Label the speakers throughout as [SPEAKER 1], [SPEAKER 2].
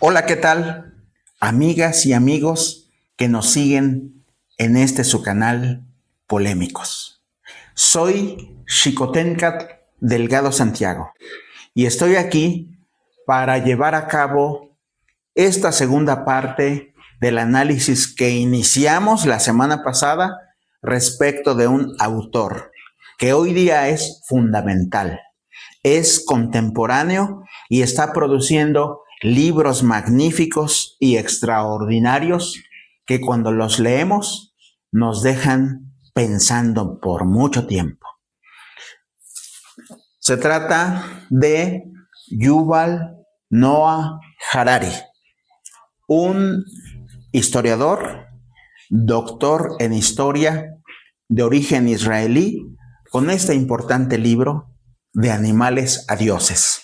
[SPEAKER 1] Hola, ¿qué tal? Amigas y amigos que nos siguen en su canal Polémicos. Soy Xicoténcatl Delgado Santiago y estoy aquí para llevar a cabo esta segunda parte del análisis que iniciamos la semana pasada respecto de un autor que hoy día es fundamental, es contemporáneo y está produciendo libros magníficos y extraordinarios que cuando los leemos nos dejan pensando por mucho tiempo. Se trata de Yuval Noah Harari, un historiador, doctor en historia de origen israelí, con este importante libro de Animales a Dioses,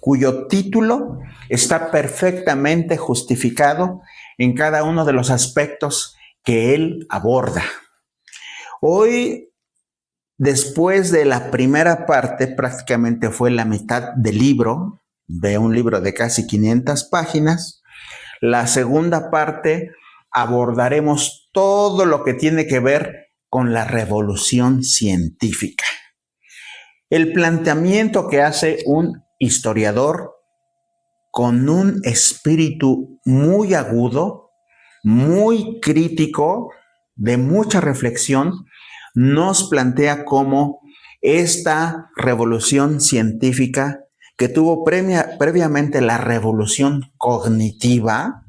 [SPEAKER 1] cuyo título está perfectamente justificado en cada uno de los aspectos que él aborda. Hoy, después de la primera parte, prácticamente fue la mitad del libro, de un libro de casi 500 páginas, la segunda parte abordaremos todo lo que tiene que ver con la revolución científica. El planteamiento que hace un historiador con un espíritu muy agudo, muy crítico, de mucha reflexión, nos plantea cómo esta revolución científica que tuvo previamente la revolución cognitiva,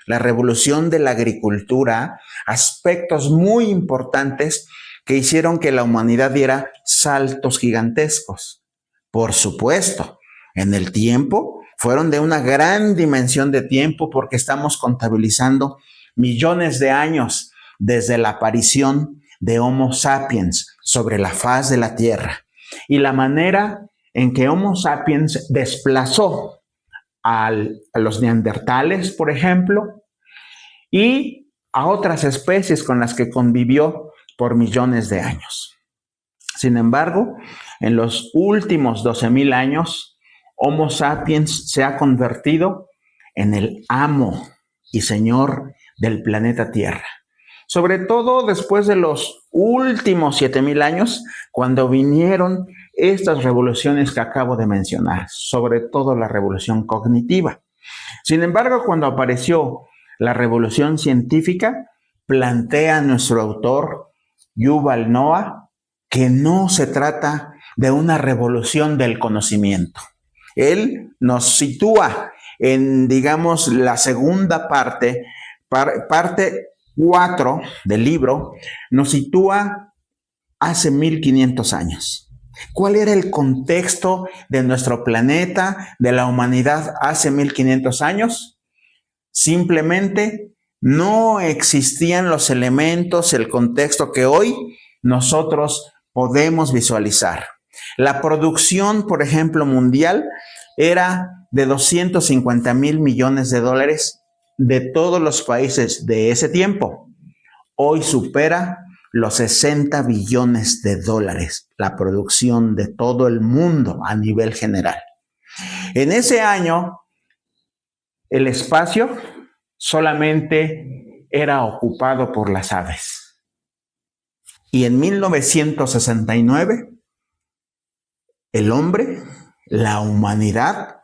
[SPEAKER 1] la revolución de la agricultura, aspectos muy importantes que hicieron que la humanidad diera saltos gigantescos. Por supuesto, en el tiempo fueron de una gran dimensión de tiempo porque estamos contabilizando millones de años desde la aparición de Homo sapiens sobre la faz de la Tierra y la manera en que Homo sapiens desplazó a los neandertales, por ejemplo, y a otras especies con las que convivió por millones de años. Sin embargo, en los últimos 12,000 años, Homo sapiens se ha convertido en el amo y señor del planeta Tierra. Sobre todo después de los últimos 7,000 años, cuando vinieron estas revoluciones que acabo de mencionar, sobre todo la revolución cognitiva. Sin embargo, cuando apareció la revolución científica, plantea nuestro autor, Yuval Noah, que no se trata de una revolución del conocimiento. Él nos sitúa en, digamos, la segunda parte 4 del libro, nos sitúa hace 1500 años. ¿Cuál era el contexto de nuestro planeta, de la humanidad hace 1500 años? Simplemente no existían los elementos, el contexto que hoy nosotros podemos visualizar. La producción, por ejemplo, mundial era de 250,000 millones de dólares de todos los países de ese tiempo. Hoy supera los 60 billones de dólares la producción de todo el mundo a nivel general. En ese año, el espacio solamente era ocupado por las aves. Y en 1969, el hombre, la humanidad,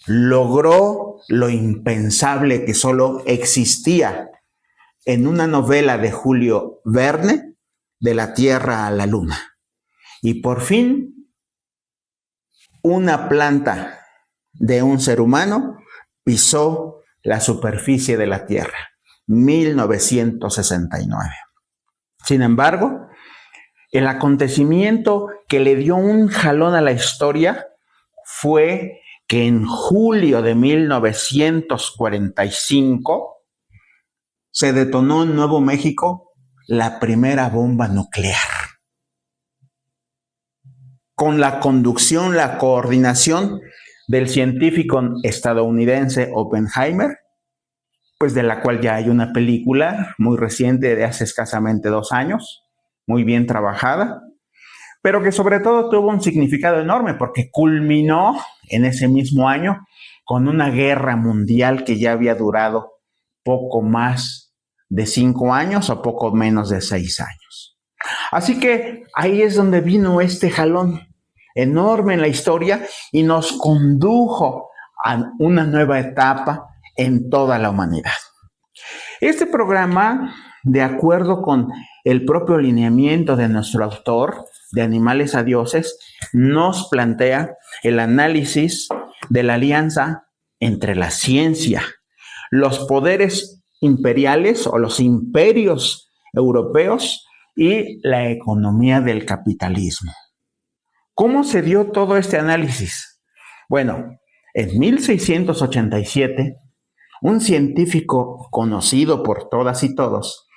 [SPEAKER 1] logró lo impensable que solo existía en una novela de Julio Verne, De la Tierra a la Luna. Y por fin, una planta de un ser humano pisó la superficie de la Tierra, 1969. Sin embargo, el acontecimiento que le dio un jalón a la historia fue que en julio de 1945 se detonó en Nuevo México la primera bomba nuclear. Con la conducción, la coordinación del científico estadounidense Oppenheimer, pues de la cual ya hay una película muy reciente de hace escasamente 2 años, muy bien trabajada, pero que sobre todo tuvo un significado enorme porque culminó en ese mismo año con una guerra mundial que ya había durado poco más de 5 años o poco menos de 6 años. Así que ahí es donde vino este jalón enorme en la historia y nos condujo a una nueva etapa en toda la humanidad. Este programa, de acuerdo con el propio lineamiento de nuestro autor, de Animales a Dioses, nos plantea el análisis de la alianza entre la ciencia, los poderes imperiales o los imperios europeos y la economía del capitalismo. ¿Cómo se dio todo este análisis? Bueno, en 1687, un científico conocido por todas y todos,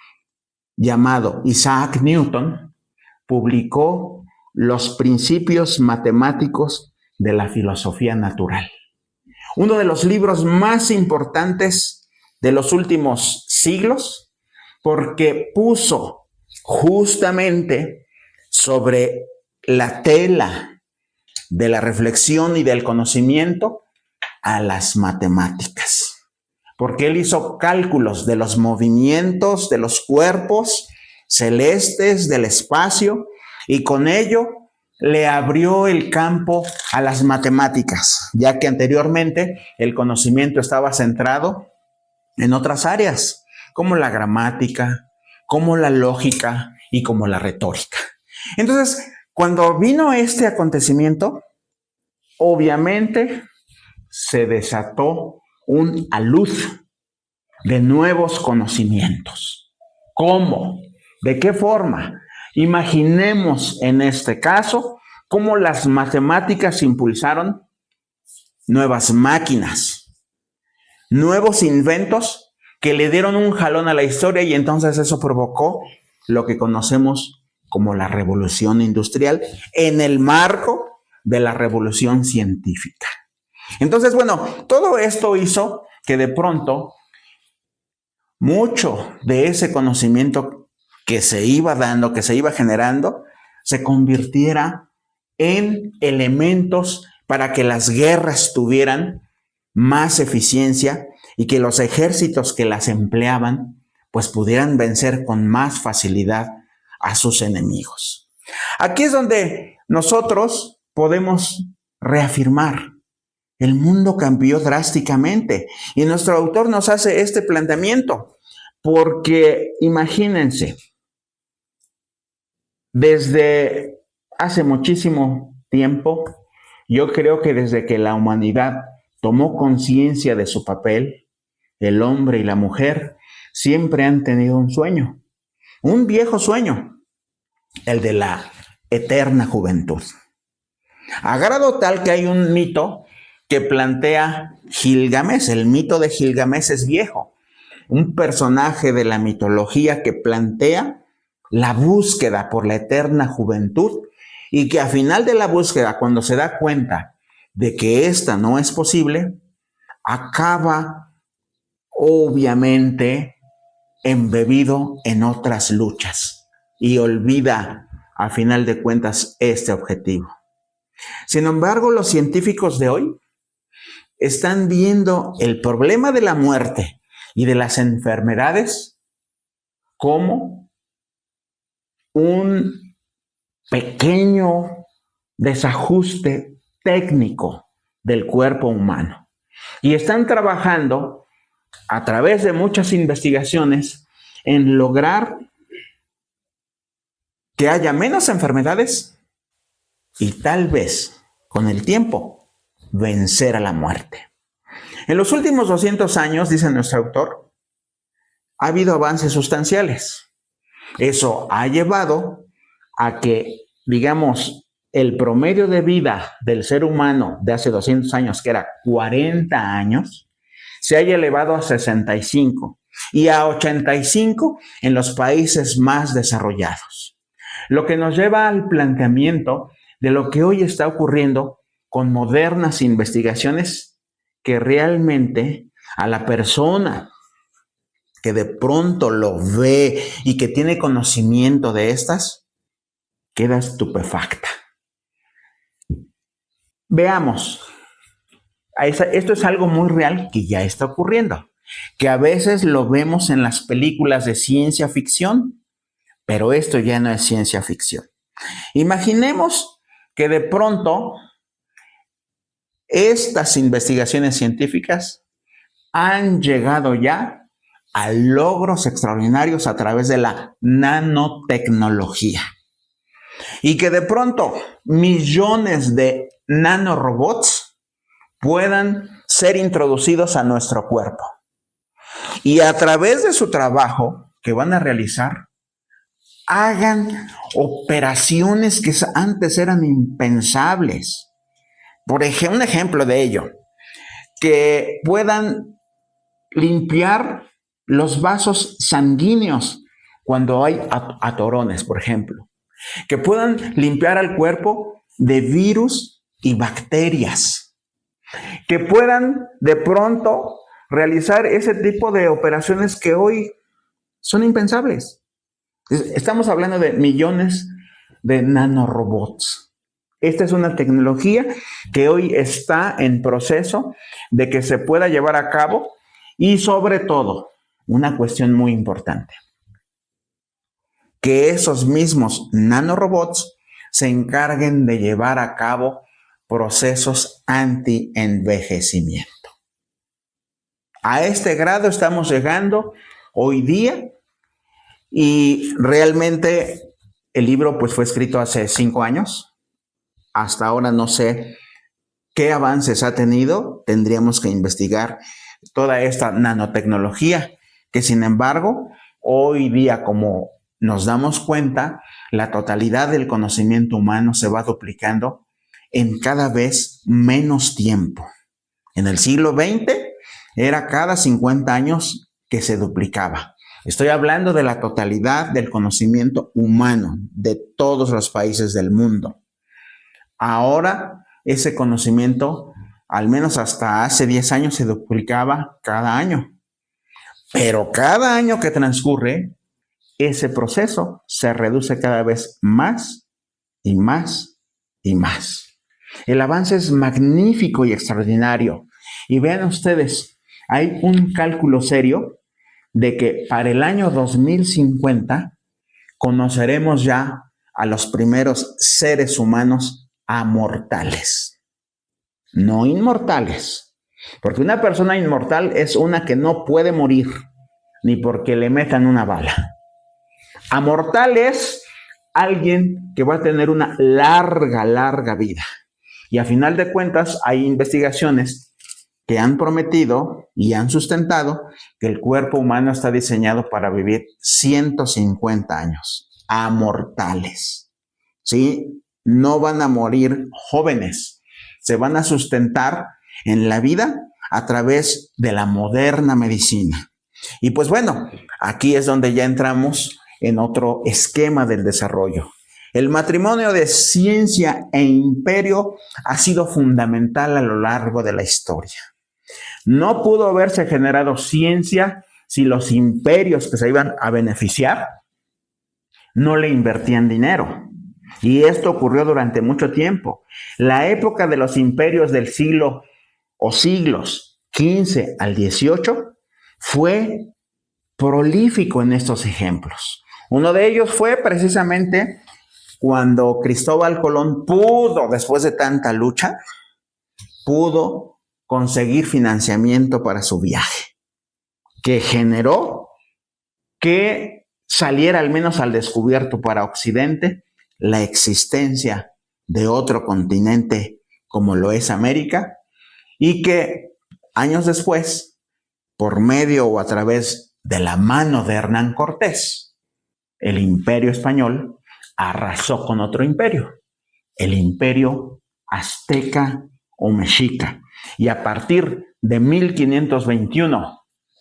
[SPEAKER 1] llamado Isaac Newton, publicó los principios matemáticos de la filosofía natural. Uno de los libros más importantes de los últimos siglos, porque puso justamente sobre la tela de la reflexión y del conocimiento a las matemáticas. Porque él hizo cálculos de los movimientos de los cuerpos celestes del espacio y con ello le abrió el campo a las matemáticas, ya que anteriormente el conocimiento estaba centrado en otras áreas, como la gramática, como la lógica y como la retórica. Entonces, cuando vino este acontecimiento, obviamente se desató un alud de nuevos conocimientos. ¿Cómo? ¿De qué forma? Imaginemos en este caso cómo las matemáticas impulsaron nuevas máquinas, nuevos inventos que le dieron un jalón a la historia y entonces eso provocó lo que conocemos como la revolución industrial en el marco de la revolución científica. Entonces, bueno, todo esto hizo que de pronto mucho de ese conocimiento que se iba dando, que se iba generando, se convirtiera en elementos para que las guerras tuvieran más eficiencia y que los ejércitos que las empleaban pues pudieran vencer con más facilidad a sus enemigos. Aquí es donde nosotros podemos reafirmar: el mundo cambió drásticamente y nuestro autor nos hace este planteamiento porque imagínense, desde hace muchísimo tiempo, yo creo que desde que la humanidad tomó conciencia de su papel, el hombre y la mujer siempre han tenido un sueño, un viejo sueño, el de la eterna juventud. A grado tal que hay un mito que plantea Gilgamesh. El mito de Gilgamesh es viejo, un personaje de la mitología que plantea la búsqueda por la eterna juventud y que a final de la búsqueda, cuando se da cuenta de que esta no es posible, acaba obviamente embebido en otras luchas y olvida a final de cuentas este objetivo. Sin embargo, los científicos de hoy están viendo el problema de la muerte y de las enfermedades como un pequeño desajuste técnico del cuerpo humano. Y están trabajando a través de muchas investigaciones en lograr que haya menos enfermedades y tal vez, con el tiempo, vencer a la muerte. En los últimos 200 años, dice nuestro autor, ha habido avances sustanciales. Eso ha llevado a que, digamos, el promedio de vida del ser humano de hace 200 años, que era 40 años, se haya elevado a 65 y a 85 en los países más desarrollados. Lo que nos lleva al planteamiento de lo que hoy está ocurriendo con modernas investigaciones que realmente a la persona que de pronto lo ve y que tiene conocimiento de estas, queda estupefacta. Veamos, Esto es algo muy real que ya está ocurriendo, que a veces lo vemos en las películas de ciencia ficción, pero esto ya no es ciencia ficción. Imaginemos que de pronto estas investigaciones científicas han llegado ya a logros extraordinarios a través de la nanotecnología. Y que de pronto millones de nanorobots puedan ser introducidos a nuestro cuerpo. Y a través de su trabajo que van a realizar, hagan operaciones que antes eran impensables. Por ejemplo, un ejemplo de ello, que puedan limpiar los vasos sanguíneos cuando hay atorones, por ejemplo. Que puedan limpiar al cuerpo de virus y bacterias. Que puedan de pronto realizar ese tipo de operaciones que hoy son impensables. Estamos hablando de millones de nanorobots. Esta es una tecnología que hoy está en proceso de que se pueda llevar a cabo y sobre todo, una cuestión muy importante, que esos mismos nanorobots se encarguen de llevar a cabo procesos anti-envejecimiento. A este grado estamos llegando hoy día y realmente el libro pues fue escrito hace 5 años. Hasta ahora no sé qué avances ha tenido. Tendríamos que investigar toda esta nanotecnología que sin embargo hoy día, como nos damos cuenta, la totalidad del conocimiento humano se va duplicando en cada vez menos tiempo. En el siglo XX era cada 50 años que se duplicaba. Estoy hablando de la totalidad del conocimiento humano de todos los países del mundo. Ahora ese conocimiento, al menos hasta hace 10 años, se duplicaba cada año. Pero cada año que transcurre, ese proceso se reduce cada vez más y más y más. El avance es magnífico y extraordinario. Y vean ustedes, hay un cálculo serio de que para el año 2050 conoceremos ya a los primeros seres humanos amortales, no inmortales. Porque una persona inmortal es una que no puede morir, ni porque le metan una bala. Amortal es alguien que va a tener una larga vida. Y a final de cuentas hay investigaciones que han prometido y han sustentado que el cuerpo humano está diseñado para vivir 150 años, amortales. ¿Sí? No van a morir jóvenes, se van a sustentar en la vida a través de la moderna medicina. Y pues bueno, aquí es donde ya entramos en otro esquema del desarrollo. El matrimonio de ciencia e imperio ha sido fundamental a lo largo de la historia. No pudo haberse generado ciencia si los imperios que se iban a beneficiar no le invertían dinero. Y esto ocurrió durante mucho tiempo. La época de los imperios del siglo o siglos XV al XVIII fue prolífico en estos ejemplos. Uno de ellos fue precisamente cuando Cristóbal Colón pudo, después de tanta lucha, pudo conseguir financiamiento para su viaje, que generó que saliera al menos al descubierto para Occidente la existencia de otro continente como lo es América, y que años después, por medio o a través de la mano de Hernán Cortés, el imperio español arrasó con otro imperio, el imperio azteca o mexica. Y a partir de 1521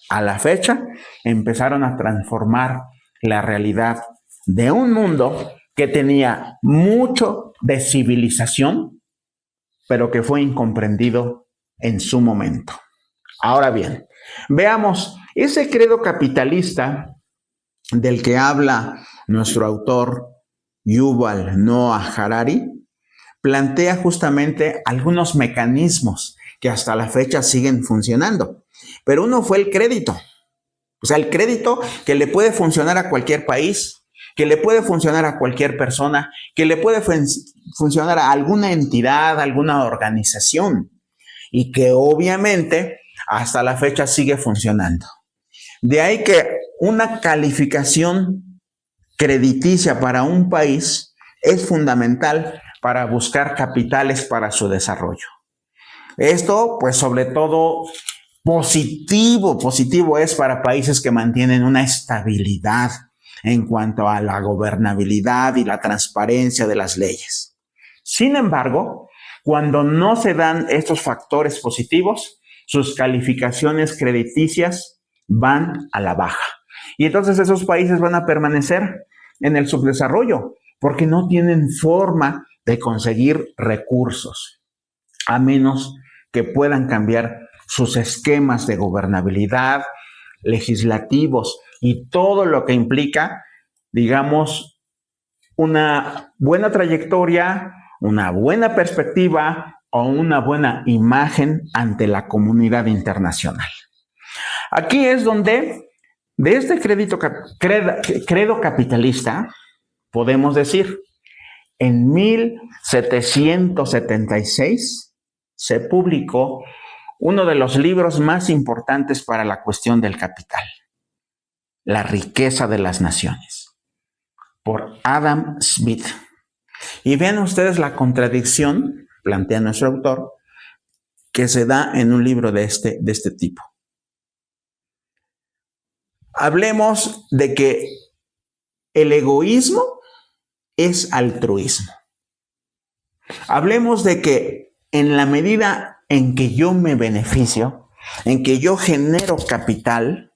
[SPEAKER 1] a la fecha, empezaron a transformar la realidad de un mundo que tenía mucho de civilización, pero que fue incomprendido en su momento. Ahora bien, veamos, ese credo capitalista del que habla nuestro autor Yuval Noah Harari plantea justamente algunos mecanismos que hasta la fecha siguen funcionando. Pero uno fue el crédito. O sea, el crédito que le puede funcionar a cualquier país, que le puede funcionar a cualquier persona, que le puede funcionar a alguna entidad, a alguna organización, y que obviamente hasta la fecha sigue funcionando. De ahí que una calificación crediticia para un país es fundamental para buscar capitales para su desarrollo. Esto, pues sobre todo, positivo es para países que mantienen una estabilidad en cuanto a la gobernabilidad y la transparencia de las leyes. Sin embargo, cuando no se dan estos factores positivos, sus calificaciones crediticias van a la baja. Y entonces esos países van a permanecer en el subdesarrollo porque no tienen forma de conseguir recursos, a menos que puedan cambiar sus esquemas de gobernabilidad, legislativos y todo lo que implica, digamos, una buena trayectoria, una buena perspectiva o una buena imagen ante la comunidad internacional. Aquí es donde, de este credo capitalista, podemos decir, en 1776 se publicó uno de los libros más importantes para la cuestión del capital, La riqueza de las naciones, por Adam Smith. Y vean ustedes la contradicción, plantea nuestro autor, que se da en un libro de este tipo. Hablemos de que el egoísmo es altruismo. Hablemos de que en la medida en que yo me beneficio, en que yo genero capital,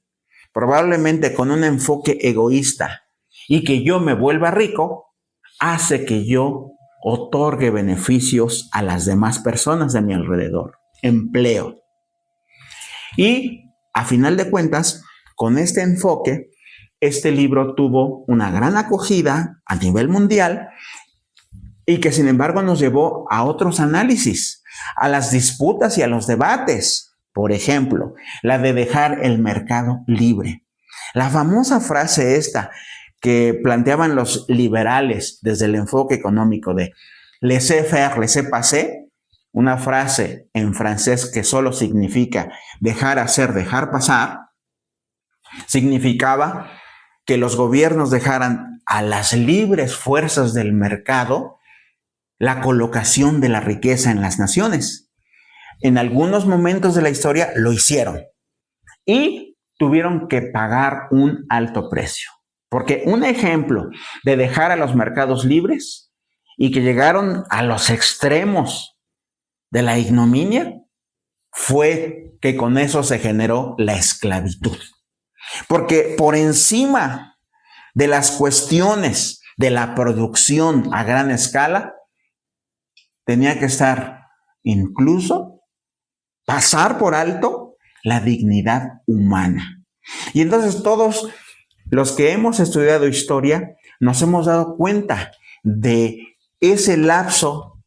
[SPEAKER 1] probablemente con un enfoque egoísta, y que yo me vuelva rico, hace que yo otorgue beneficios a las demás personas de mi alrededor, empleo. Y a final de cuentas, con este enfoque, este libro tuvo una gran acogida a nivel mundial y que sin embargo nos llevó a otros análisis, a las disputas y a los debates. Por ejemplo, la de dejar el mercado libre. La famosa frase esta que planteaban los liberales desde el enfoque económico de laissez-faire, laissez-passer, una frase en francés que solo significa dejar hacer, dejar pasar, significaba que los gobiernos dejaran a las libres fuerzas del mercado la colocación de la riqueza en las naciones. En algunos momentos de la historia lo hicieron y tuvieron que pagar un alto precio. Porque un ejemplo de dejar a los mercados libres y que llegaron a los extremos de la ignominia fue que con eso se generó la esclavitud. Porque por encima de las cuestiones de la producción a gran escala, tenía que estar incluso pasar por alto la dignidad humana. Y entonces todos los que hemos estudiado historia nos hemos dado cuenta de ese lapso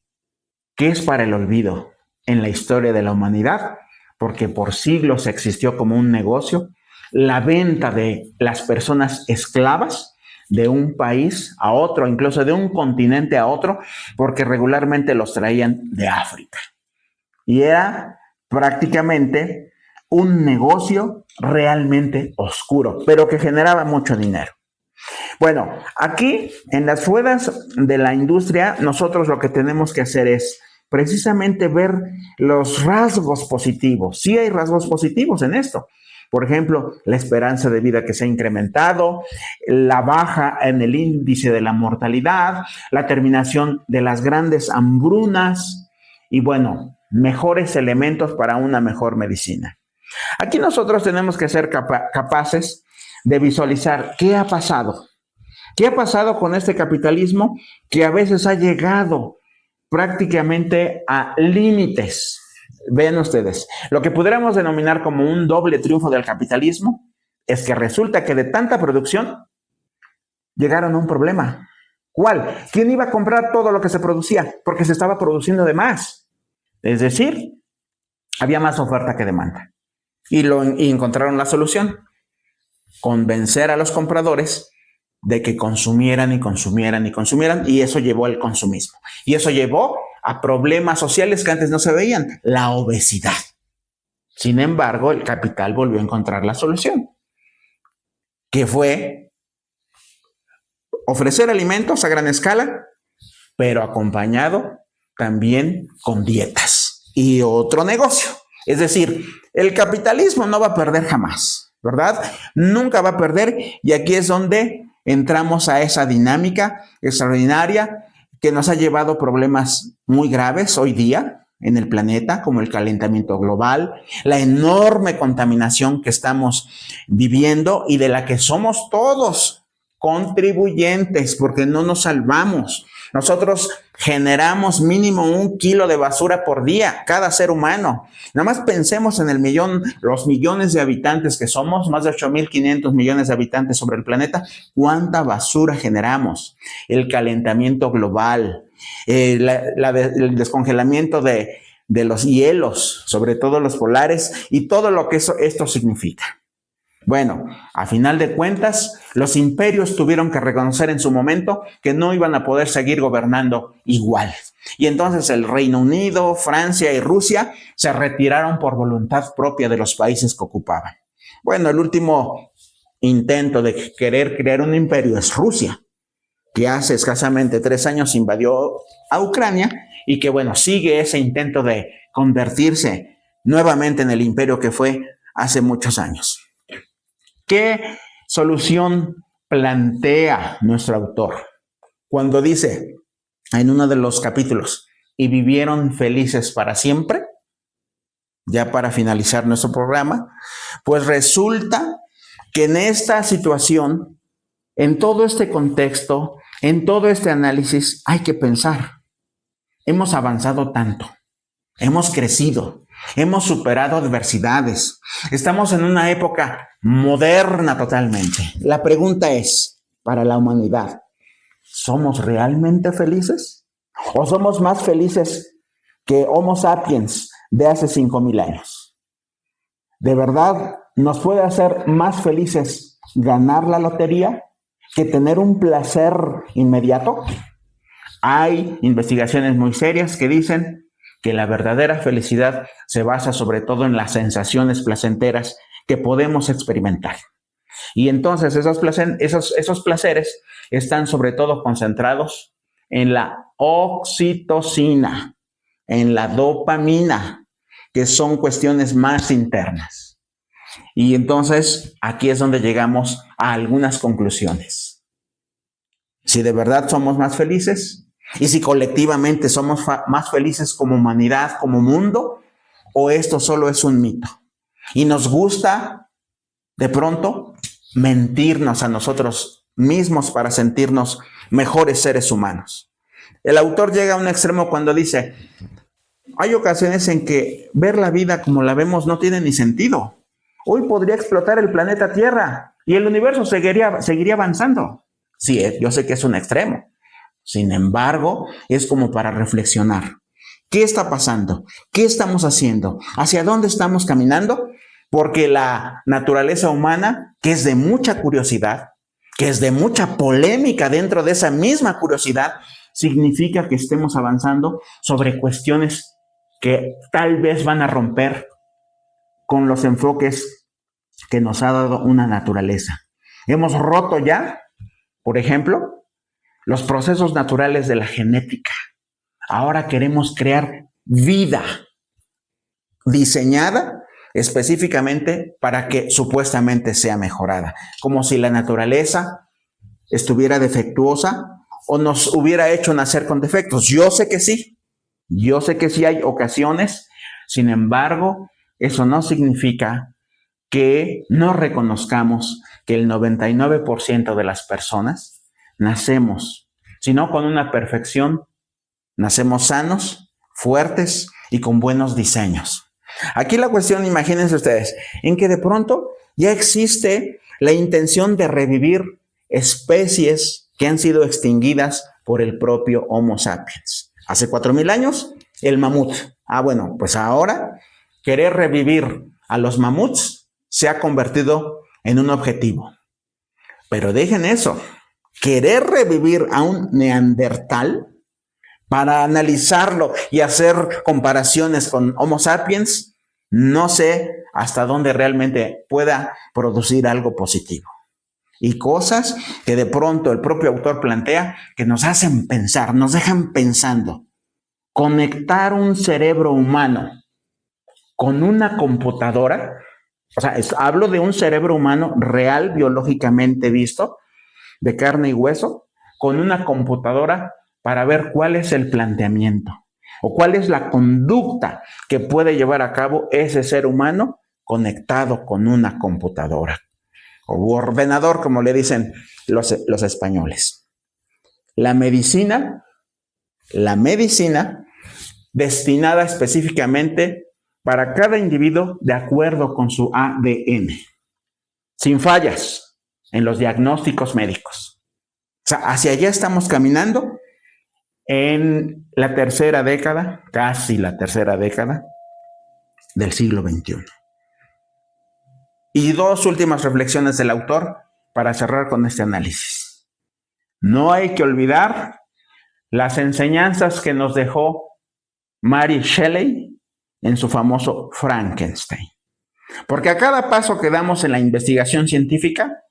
[SPEAKER 1] que es para el olvido en la historia de la humanidad, porque por siglos existió como un negocio la venta de las personas esclavas de un país a otro, incluso de un continente a otro, porque regularmente los traían de África. Y era prácticamente un negocio realmente oscuro, pero que generaba mucho dinero. Bueno, aquí en las ruedas de la industria, nosotros lo que tenemos que hacer es precisamente ver los rasgos positivos. Sí hay rasgos positivos en esto. Por ejemplo, la esperanza de vida que se ha incrementado, la baja en el índice de la mortalidad, la terminación de las grandes hambrunas y, bueno, mejores elementos para una mejor medicina. Aquí nosotros tenemos que ser capaces de visualizar qué ha pasado. ¿Qué ha pasado con este capitalismo que a veces ha llegado prácticamente a límites? Vean ustedes, lo que pudiéramos denominar como un doble triunfo del capitalismo es que resulta que de tanta producción llegaron a un problema. ¿Cuál? ¿Quién iba a comprar todo lo que se producía? Porque se estaba produciendo de más. Es decir, Había más oferta que demanda. Y encontraron la solución: convencer a los compradores de que consumieran y consumieran y consumieran, y eso llevó al consumismo. Y eso llevó a problemas sociales que antes no se veían: la obesidad. Sin embargo, el capital volvió a encontrar la solución, que fue ofrecer alimentos a gran escala, pero acompañado también con dietas y otro negocio. Es decir, el capitalismo no va a perder jamás, ¿verdad? Nunca va a perder, y aquí es donde entramos a esa dinámica extraordinaria que nos ha llevado a problemas muy graves hoy día en el planeta, como el calentamiento global, la enorme contaminación que estamos viviendo y de la que somos todos contribuyentes, porque no nos salvamos. Nosotros generamos mínimo 1 kilo de basura por día, cada ser humano. Nada más pensemos en los millones de habitantes que somos, más de 8.500 millones de habitantes sobre el planeta. ¿Cuánta basura generamos? El calentamiento global, el descongelamiento de los hielos, sobre todo los polares, y todo lo que esto significa. Bueno, a final de cuentas, los imperios tuvieron que reconocer en su momento que no iban a poder seguir gobernando igual. Y entonces el Reino Unido, Francia y Rusia se retiraron por voluntad propia de los países que ocupaban. Bueno, el último intento de querer crear un imperio es Rusia, que hace escasamente 3 años invadió a Ucrania y que, bueno, sigue ese intento de convertirse nuevamente en el imperio que fue hace muchos años. ¿Qué solución plantea nuestro autor cuando dice en uno de los capítulos: y vivieron felices para siempre? Ya para finalizar nuestro programa, pues resulta que en esta situación, en todo este contexto, en todo este análisis, hay que pensar: hemos avanzado tanto, hemos crecido, hemos superado adversidades, estamos en una época moderna totalmente. La pregunta es, para la humanidad, ¿somos realmente felices? ¿O somos más felices que Homo sapiens de hace 5,000 años? ¿De verdad nos puede hacer más felices ganar la lotería que tener un placer inmediato? Hay investigaciones muy serias que dicen que la verdadera felicidad se basa sobre todo en las sensaciones placenteras que podemos experimentar. Y entonces esos placeres están sobre todo concentrados en la oxitocina, en la dopamina, que son cuestiones más internas. Y entonces aquí es donde llegamos a algunas conclusiones. Si de verdad somos más felices, y si colectivamente somos más felices como humanidad, como mundo, o esto solo es un mito. Y nos gusta, de pronto, mentirnos a nosotros mismos para sentirnos mejores seres humanos. El autor llega a un extremo cuando dice: hay ocasiones en que ver la vida como la vemos no tiene ni sentido. Hoy podría explotar el planeta Tierra y el universo seguiría avanzando. Sí, yo sé que es un extremo. Sin embargo, es como para reflexionar. ¿Qué está pasando? ¿Qué estamos haciendo? ¿Hacia dónde estamos caminando? Porque la naturaleza humana, que es de mucha curiosidad, que es de mucha polémica dentro de esa misma curiosidad, significa que estemos avanzando sobre cuestiones que tal vez van a romper con los enfoques que nos ha dado una naturaleza. Hemos roto ya, por ejemplo, los procesos naturales de la genética. Ahora queremos crear vida diseñada específicamente para que supuestamente sea mejorada, como si la naturaleza estuviera defectuosa o nos hubiera hecho nacer con defectos. Yo sé que sí hay ocasiones. Sin embargo, eso no significa que no reconozcamos que el 99% de las personas nacemos, sino con una perfección, nacemos sanos, fuertes y con buenos diseños. Aquí la cuestión, imagínense ustedes, en que de pronto ya existe la intención de revivir especies que han sido extinguidas por el propio Homo sapiens. Hace 4,000 años, el mamut. Bueno, pues ahora querer revivir a los mamuts se ha convertido en un objetivo. Pero dejen eso, querer revivir a un neandertal para analizarlo y hacer comparaciones con Homo sapiens, no sé hasta dónde realmente pueda producir algo positivo. Y cosas que de pronto el propio autor plantea que nos hacen pensar, nos dejan pensando. Conectar un cerebro humano con una computadora, o sea, hablo de un cerebro humano real, biológicamente visto, de carne y hueso, con una computadora para ver cuál es el planteamiento o cuál es la conducta que puede llevar a cabo ese ser humano conectado con una computadora o ordenador, como le dicen los españoles. La medicina destinada específicamente para cada individuo de acuerdo con su ADN, sin fallas en los diagnósticos médicos. O sea, hacia allá estamos caminando en la tercera década, casi la tercera década del siglo XXI. Y dos últimas reflexiones del autor para cerrar con este análisis. No hay que olvidar las enseñanzas que nos dejó Mary Shelley en su famoso Frankenstein. Porque a cada paso que damos en la investigación científica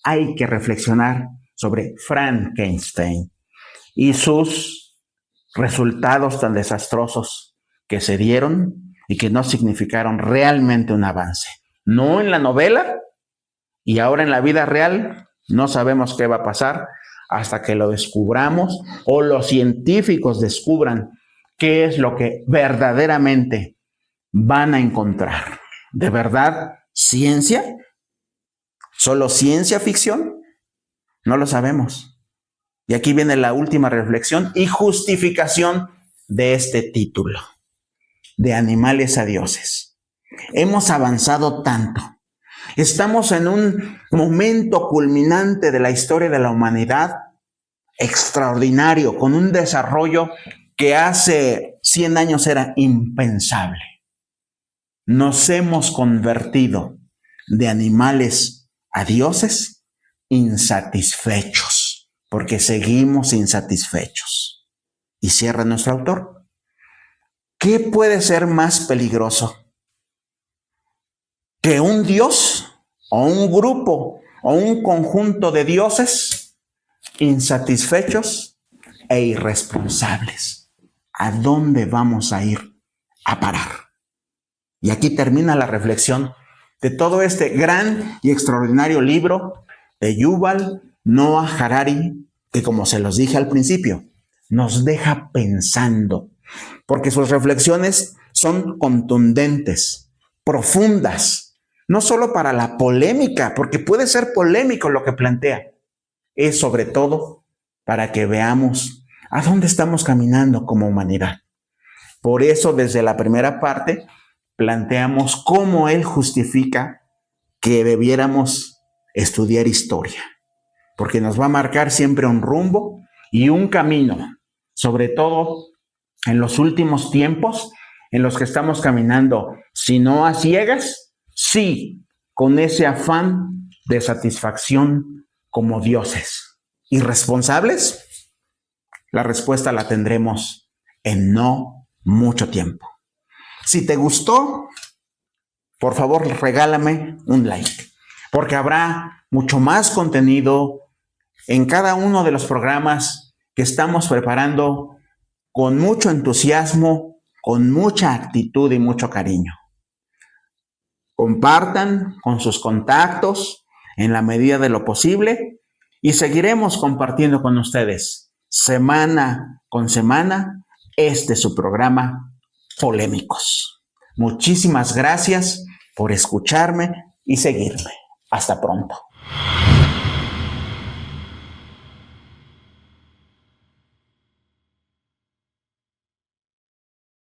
[SPEAKER 1] hay que reflexionar sobre Frankenstein y sus resultados tan desastrosos que se dieron y que no significaron realmente un avance. No en la novela y ahora en la vida real no sabemos qué va a pasar hasta que lo descubramos o los científicos descubran qué es lo que verdaderamente van a encontrar. ¿De verdad ciencia? ¿Solo ciencia ficción? No lo sabemos. Y aquí viene la última reflexión y justificación de este título, de animales a dioses. Hemos avanzado tanto. Estamos en un momento culminante de la historia de la humanidad extraordinario, con un desarrollo que hace 100 años era impensable. Nos hemos convertido de animales a dioses insatisfechos, porque seguimos insatisfechos. Y cierra nuestro autor. ¿Qué puede ser más peligroso que un dios o un grupo o un conjunto de dioses insatisfechos e irresponsables? ¿A dónde vamos a ir a parar? Y aquí termina la reflexión de todo este gran y extraordinario libro de Yuval Noah Harari, que como se los dije al principio, nos deja pensando, porque sus reflexiones son contundentes, profundas, no solo para la polémica, porque puede ser polémico lo que plantea, es sobre todo para que veamos a dónde estamos caminando como humanidad. Por eso, desde la primera parte, planteamos cómo él justifica que debiéramos estudiar historia, porque nos va a marcar siempre un rumbo y un camino, sobre todo en los últimos tiempos en los que estamos caminando, si no a ciegas, sí, con ese afán de satisfacción como dioses. ¿Irresponsables? La respuesta la tendremos en no mucho tiempo. Si te gustó, por favor, regálame un like, porque habrá mucho más contenido en cada uno de los programas que estamos preparando con mucho entusiasmo, con mucha actitud y mucho cariño. Compartan con sus contactos en la medida de lo posible y seguiremos compartiendo con ustedes semana con semana este su programa Polémicos. Muchísimas gracias por escucharme y seguirme. Hasta pronto.